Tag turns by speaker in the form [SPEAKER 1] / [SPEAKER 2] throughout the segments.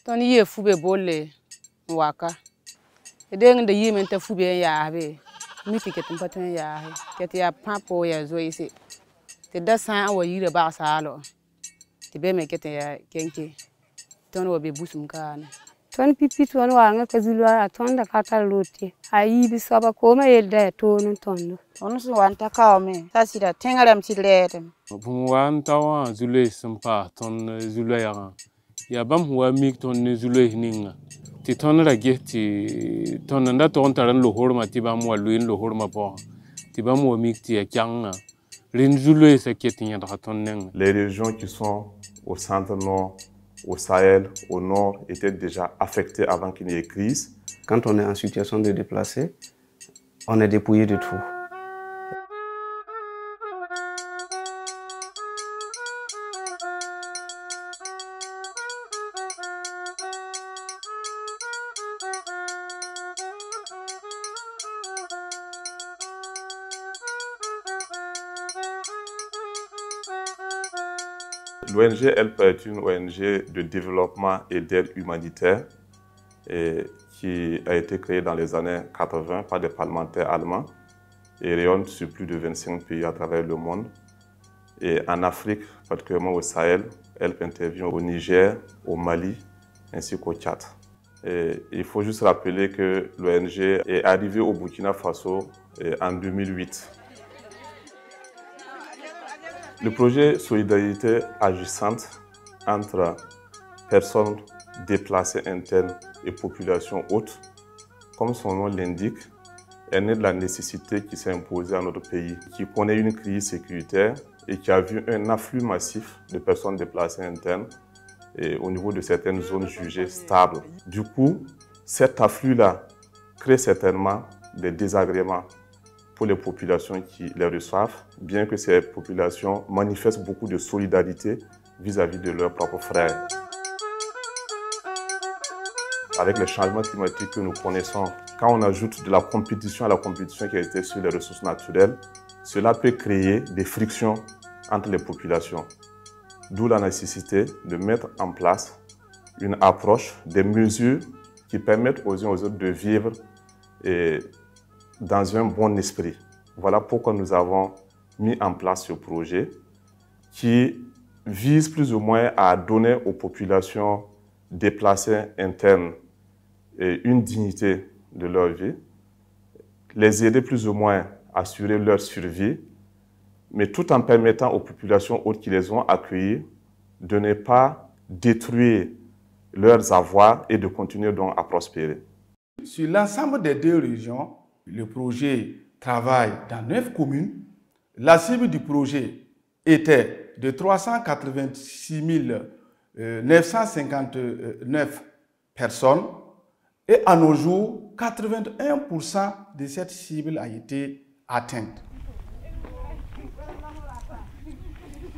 [SPEAKER 1] Ton ye fube bolle waka. Edeng de yimen te fube ya be. Miti ketum paten ya. Ket ya papo ya zo isi. Te da san wa yire ba salo. Te be me kete ya kenke. Ton wa be busum kan.
[SPEAKER 2] Ton pipi ton wa nga kazulwa ton da kata loti. Ayi bi soba ko ma yelda ton ton.
[SPEAKER 3] On so wanta kaw me. Tasira tengaram ti letem.
[SPEAKER 4] Bum wan tawa zule sampa ton zule ya bam huwa mik ton zule hininga. Ti ton ra ti ton nda ton taran lo horma ti bam wa luin lo horma po. Ti bam wa mik ti ya kyanga. Rin zule sa ketin da ton neng.
[SPEAKER 5] Les régions qui sont au centre nord, au Sahel, au nord, étaient déjà affectées avant qu'il y ait crise.
[SPEAKER 6] Quand on est en situation de déplacer, on est dépouillé de tout.
[SPEAKER 5] L'ONG, elle peut être une ONG de développement et d'aide humanitaire et qui a été créée dans les années 80 par des parlementaires allemands et rayonne sur plus de 25 pays à travers le monde. Et en Afrique, particulièrement au Sahel, elle intervient au Niger, au Mali ainsi qu'au Tchad. Et il faut juste rappeler que l'ONG est arrivée au Burkina Faso en 2008. Le projet Solidarité agissante entre personnes déplacées internes et populations hautes, comme son nom l'indique, est né de la nécessité qui s'est imposée à notre pays, qui connaît une crise sécuritaire et qui a vu un afflux massif de personnes déplacées internes et au niveau de certaines zones jugées stables. Du coup, cet afflux-là crée certainement des désagréments pour les populations qui les reçoivent, bien que ces populations manifestent beaucoup de solidarité vis-à-vis de leurs propres frères. Avec les changements climatiques que nous connaissons, quand on ajoute de la compétition à la compétition qui existait sur les ressources naturelles, cela peut créer des frictions entre les populations. D'où la nécessité de mettre en place une approche, des mesures qui permettent aux uns aux autres de vivre dans un bon esprit. Voilà pourquoi nous avons mis en place ce projet qui vise plus ou moins à donner aux populations déplacées internes une dignité de leur vie, les aider plus ou moins à assurer leur survie, mais tout en permettant aux populations autres qui les ont accueillis de ne pas détruire leurs avoirs et de continuer donc à prospérer.
[SPEAKER 7] Sur l'ensemble des deux régions, le projet travaille dans 9 communes. La cible du projet était de 386 959 personnes et à nos jours, 81% de cette cible a été atteinte.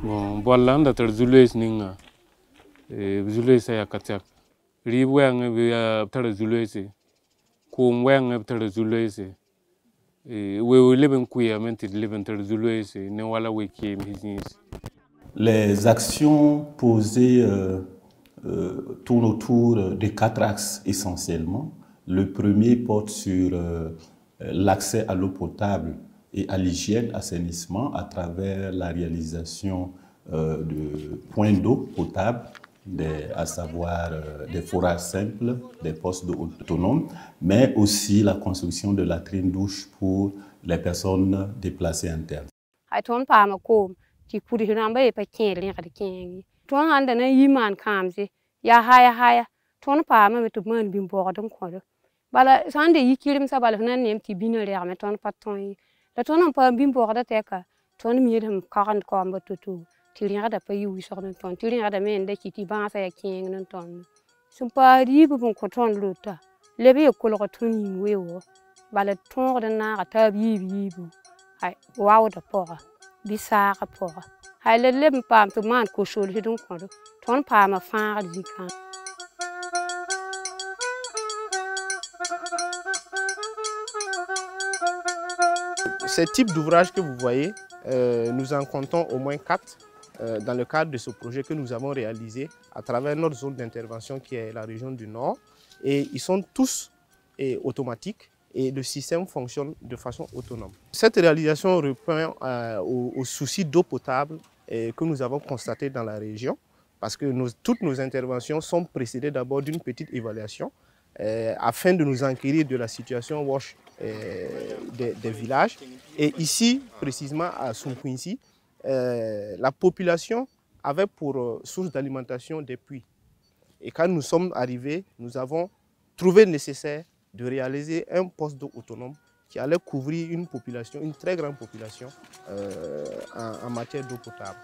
[SPEAKER 4] Bon, voilà, notre Zulus ninga, Zulus ya katak. Riwang via Zulus, Kumwang Zulus. We will live in queer mented living Zulus, no wala we came his knees.
[SPEAKER 8] Les actions posées tournent autour de 4 axes essentiellement. Le premier porte sur l'accès à l'eau potable et à l'hygiène, assainissement à travers la réalisation de points d'eau potable, à savoir des forages simples, des postes d'eau autonomes, mais aussi la construction de latrines douches pour les personnes déplacées internes.
[SPEAKER 2] Ti kuri hiramba e pa kele ngade kengi ton handa na yiman kamse ya haya ton pa ma metu man bim bodon ko bala sande yikirim sa bala nan nem ti binere ya ton paton yi la ton pa bim boda te ka ton mi yedem karan ko amba tutu ti ngada pa yi so ton ti ngada men de ti ba sa ya kengi non ton sum pa ri bu ko ton luta lebe ko lo ton yi wewo bala ton da na ta bi bu ai waaw da pora bisaka pora hay le lem pam to man ko shol hidun ko ton pam fa dikan.
[SPEAKER 9] Ces types d'ouvrages que vous voyez, nous en comptons au moins 4 dans le cadre de ce projet que nous avons réalisé à travers notre zone d'intervention qui est la région du Nord. Et ils sont tous automatiques et le système fonctionne de façon autonome. Cette réalisation répond au souci d'eau potable que nous avons constaté dans la région parce que toutes nos interventions sont précédées d'abord d'une petite évaluation afin de nous enquérir de la situation WASH des villages. Et ici, précisément à Soumkwinsi, la population avait pour source d'alimentation des puits. Et quand nous sommes arrivés, nous avons trouvé nécessaire de réaliser un poste d'eau autonome qui allait couvrir une population, une très grande population en matière d'eau potable.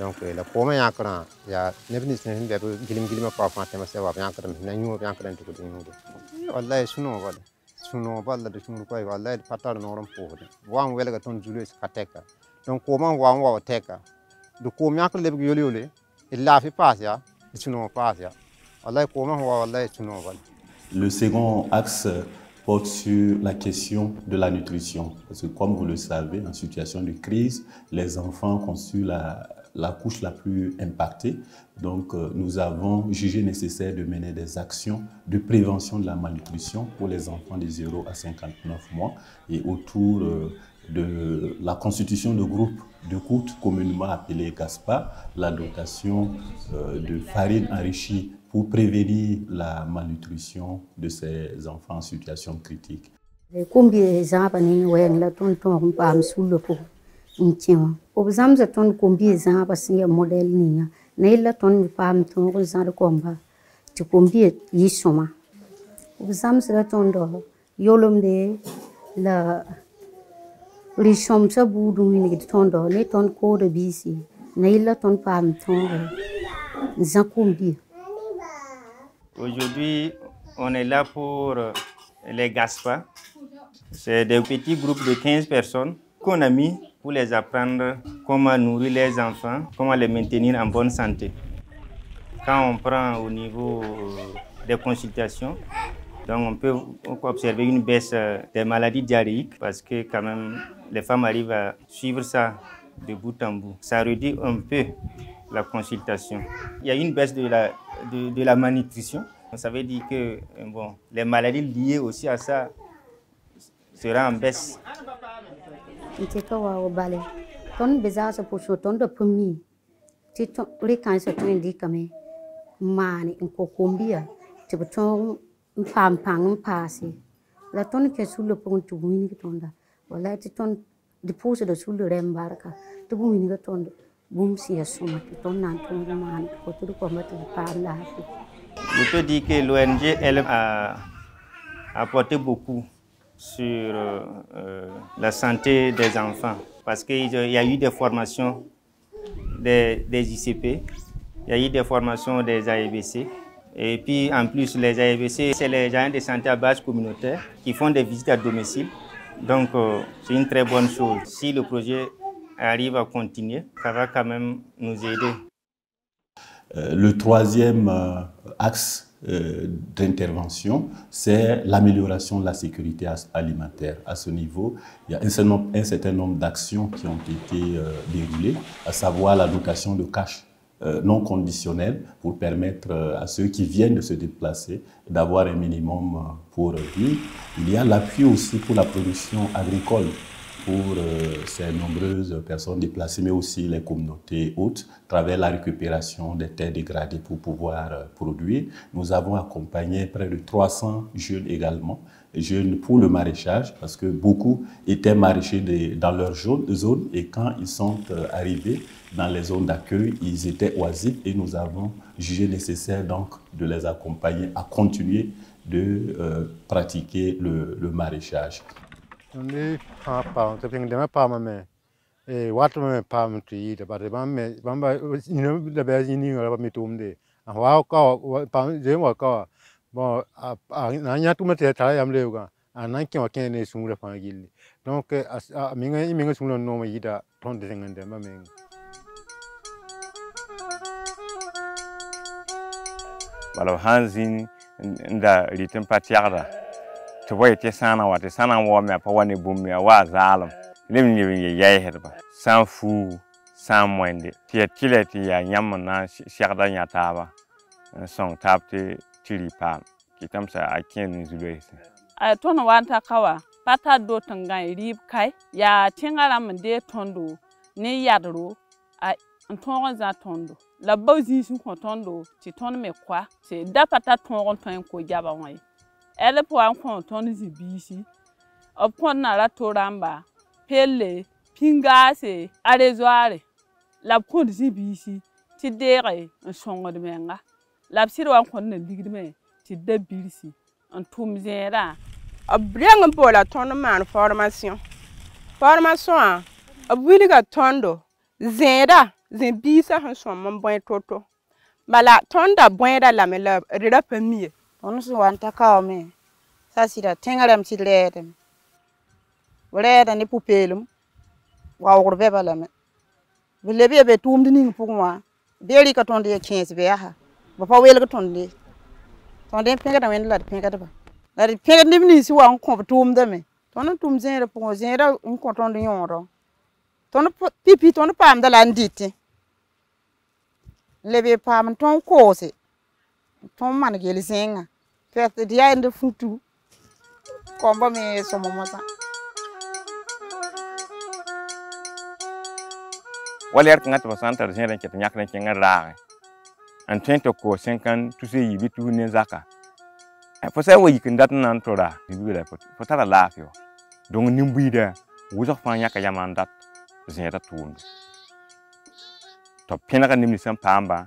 [SPEAKER 10] Donc la poma yakran ya nebni sen be gilim gilim pa pa tema se wa yakran na nyu yakran to ko wallahi suno balla de suno ko wallahi patar no ram po wan wela ga ton jules kateka donc poma wan wa teka du ko yakran le yoli yoli illa fi pas ya suno pas ya wallahi poma wa wallahi suno bal.
[SPEAKER 8] Le second axe porte sur la question de la nutrition parce que comme vous le savez en situation de crise les enfants constituent la couche la plus impactée. Donc, nous avons jugé nécessaire de mener des actions de prévention de la malnutrition pour les enfants de 0 à 59 mois et autour de la constitution de groupes de coûts communément appelés GASPA, la dotation de farine enrichie pour prévenir la malnutrition de ces enfants en situation critique.
[SPEAKER 11] Ob zamza ton kombi za ba sin ya model niya neila ton mi pam ton ko za komba ti kombi yisoma ob zamza ton do yolom de la rishom sa budu ni ton do ne ton ko de bisi neila ton pam ton za kombi.
[SPEAKER 12] Aujourd'hui, on est là pour les GASPA. C'est des petits groupes de 15 personnes qu'on a mis pour les apprendre comment nourrir les enfants, comment les maintenir en bonne santé. Quand on prend au niveau des consultations, donc on peut observer une baisse des maladies diarrhéiques parce que quand même les femmes arrivent à suivre ça de bout en bout. Ça réduit un peu la consultation. Il y a une baisse de la malnutrition. Ça veut dire que bon, les maladies liées aussi à ça seront en baisse.
[SPEAKER 11] Nteka wa bale ton bezaza poso ton do pumni ti ton rekan sa ton di kame mani ko kombia ti ton pam pang pasi la ton ke sulo pon tu wini ton da wala ti ton di poso do sulo rembarka to wini ga ton bum si asoma ti ton nan ton man ko to ko mata pam la.
[SPEAKER 12] Je peux dire que l'ONG elle a apporté beaucoup sur la santé des enfants parce qu'il y a eu des formations des ICP, il y a eu des formations des AEBC et puis en plus les AEBC c'est les agents de santé à base communautaire qui font des visites à domicile, donc c'est une très bonne chose. Si le projet arrive à continuer, ça va quand même nous aider.
[SPEAKER 8] Le troisième axe d'intervention, c'est l'amélioration de la sécurité alimentaire. À ce niveau, il y a un certain nombre d'actions qui ont été déroulées, à savoir la dotation de cash non conditionnelle pour permettre à ceux qui viennent de se déplacer d'avoir un minimum pour vivre. Il y a l'appui aussi pour la production agricole pour ces nombreuses personnes déplacées, mais aussi les communautés hautes, à travers la récupération des terres dégradées pour pouvoir produire. Nous avons accompagné près de 300 jeunes également, jeunes pour le maraîchage, parce que beaucoup étaient maraîchers dans leur zone, et quand ils sont arrivés dans les zones d'accueil, ils étaient oisifs, et nous avons jugé nécessaire donc de les accompagner à continuer de pratiquer le maraîchage.
[SPEAKER 12] Voilà, Hanzin, nda ritem patiara. Tu vois, tu sana wa, tu sana wa me pa wani bumi wa zalam. Lim ni yai herba. Sans fou, sans moinde. Tia tile tia nyamana sharda nyataba. Song tapte tilipa. Kitam sa akien ni zulese.
[SPEAKER 13] A tona wanta kawa. Pata do tangan rib kai. Ya tingala mende tondo. Ne yadro. A ntongon za tondo. La bauzi sun kontondo. Ti tondo me kwa. Se da pata tongon ton ko jaba wai. Elle pour un canton zibisi. Upon la toramba, pelle, pingase, arezoare. La pond zibisi, tidere, un son de menga. La psiro en con de ligme, tidde bilsi, un tumzera.
[SPEAKER 14] A bring pour la tournement formation. Formation, a williga tondo, zera, zibisa, un son mon bon toto. Bala tonda buena la mela, redapemie.
[SPEAKER 3] On se wanta kaume. Ça c'est la tengalem si ledem. Wala ni pupelum. Wa urbe balame. Bilebe be tum dini pugwa. Beri ka tonde 15 be ha. Ba fa wel ka tonde. Tonde penga da wen la penga da ba. La penga ni ni si wa ko tum da me. Ton tum zera pugwa zera un ko tonde yoro. Ton pipi ton pam da la nditi. Lebe pam ton ko se. Ton man gel zenga. Fait dia inde futu. Komba me somo masa.
[SPEAKER 12] Wala yer ngata ba santar jere ke nyak ren kenga raare. An tento ko 50 tu se yibi tu ne zaka. Fo sai wo yikin dat nan tora yibi la fo tara lafio. Donc nimbuida wo zo fa nyaka yamandat zera tuun. To penaka nimni sam pamba.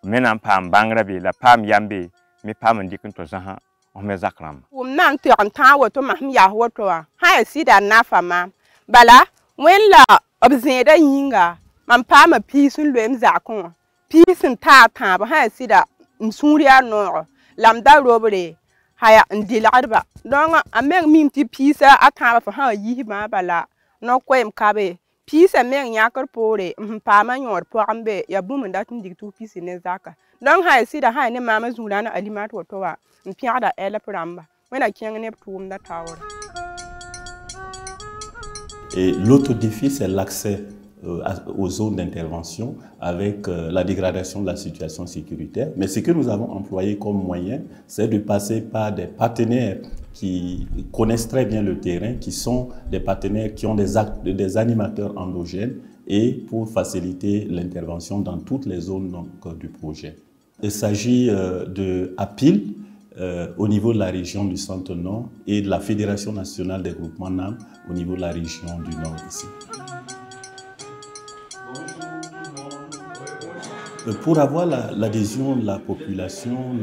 [SPEAKER 12] Mena pam bangra bi la pam yambe mi pam ndikin to zaha o me zakram.
[SPEAKER 14] Nan te an ta wo to mahm ya wo to ha sida na fama. Bala wen la obzeda yinga man pam pi sun lem zakon. Pi sun ta ba ha sida nsuriya no lamda robre haya ndilarba. Donc ameng mim ti pisa ataba fa ha yi ma bala no kwem kabe. Pisa meng yakar pore mpama nyor po ambe ya bumu datin diktu pisi ne zaka. Donc ha sida ha ne mama zulana alimat woto wa mpiada ele pramba. Wena kiang ne tuum da tower.
[SPEAKER 8] Et l'autre défi, c'est l'accès aux zones d'intervention avec la dégradation de la situation sécuritaire. Mais ce que nous avons employé comme moyen, c'est de passer par des partenaires qui connaissent très bien le terrain, qui sont des partenaires qui ont des animateurs endogènes et pour faciliter l'intervention dans toutes les zones donc, du projet. Il s'agit de APIL au niveau de la région du Centre-Nord et de la Fédération nationale des groupements NAM au niveau de la région du Nord ici. Pour avoir l'adhésion de la population,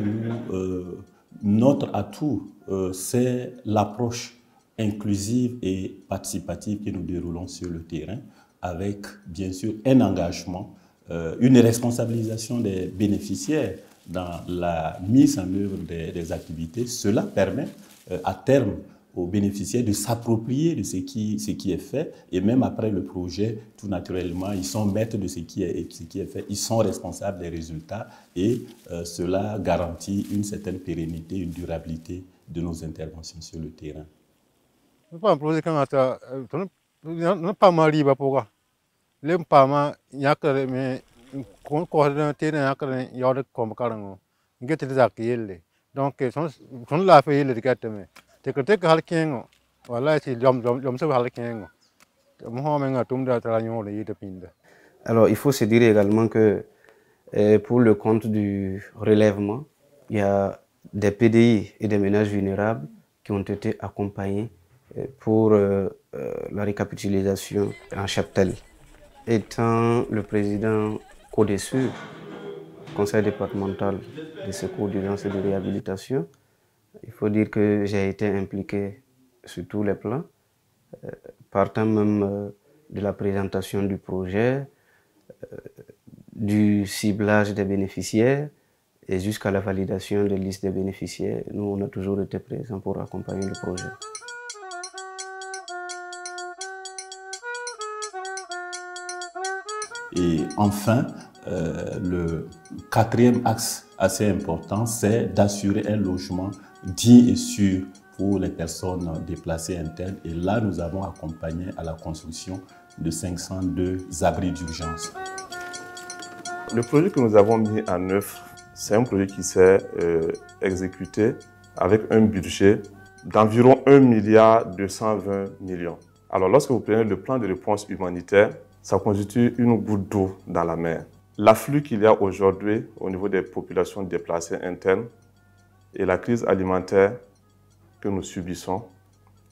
[SPEAKER 8] notre atout, c'est l'approche inclusive et participative que nous déroulons sur le terrain, avec bien sûr un engagement, une responsabilisation des bénéficiaires dans la mise en œuvre des activités. Cela permet à terme aux bénéficiaires de s'approprier de ce qui est fait, et même après le projet, tout naturellement, ils sont maîtres de ce qui est fait, ils sont responsables des résultats, et cela garantit une certaine pérennité, une durabilité de nos interventions sur le terrain.
[SPEAKER 6] Alors, il faut se dire également que pour le compte du relèvement, il y a des PDI et des ménages vulnérables qui ont été accompagnés pour la récapitalisation en cheptel. Étant le président CODESUR, Conseil départemental de secours d'urgence et de réhabilitation, Il faut dire que j'ai été impliqué sur tous les plans, partant même de la présentation du projet, du ciblage des bénéficiaires et jusqu'à la validation des listes des bénéficiaires. Nous, on a toujours été présents pour accompagner le projet.
[SPEAKER 8] Et enfin, le quatrième axe assez important, c'est d'assurer un logement digne et sûr pour les personnes déplacées internes. Et là, nous avons accompagné à la construction de 502 abris d'urgence.
[SPEAKER 5] Le projet que nous avons mis en œuvre, c'est un projet qui s'est exécuté avec un budget d'environ 1,220 milliard. Alors, lorsque vous prenez le plan de réponse humanitaire, ça constitue une goutte d'eau dans la mer. L'afflux qu'il y a aujourd'hui au niveau des populations déplacées internes et la crise alimentaire que nous subissons,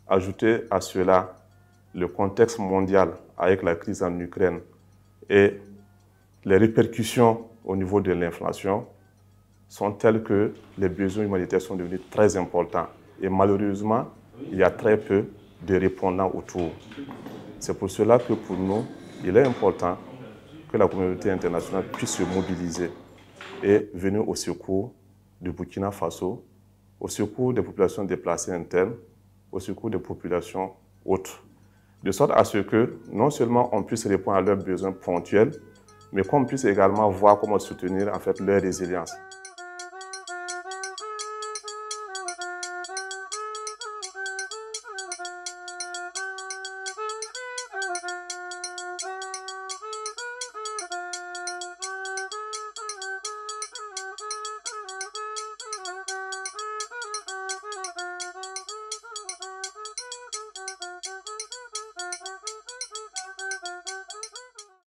[SPEAKER 5] ajouté à cela le contexte mondial avec la crise en Ukraine et les répercussions au niveau de l'inflation sont telles que les besoins humanitaires sont devenus très importants. Et malheureusement, il y a très peu de répondants autour. C'est pour cela que pour nous, il est important que la communauté internationale puisse se mobiliser et venir au secours du Burkina Faso, au secours des populations déplacées internes, au secours des populations autres. De sorte à ce que non seulement on puisse répondre à leurs besoins ponctuels, mais qu'on puisse également voir comment soutenir en fait leur résilience.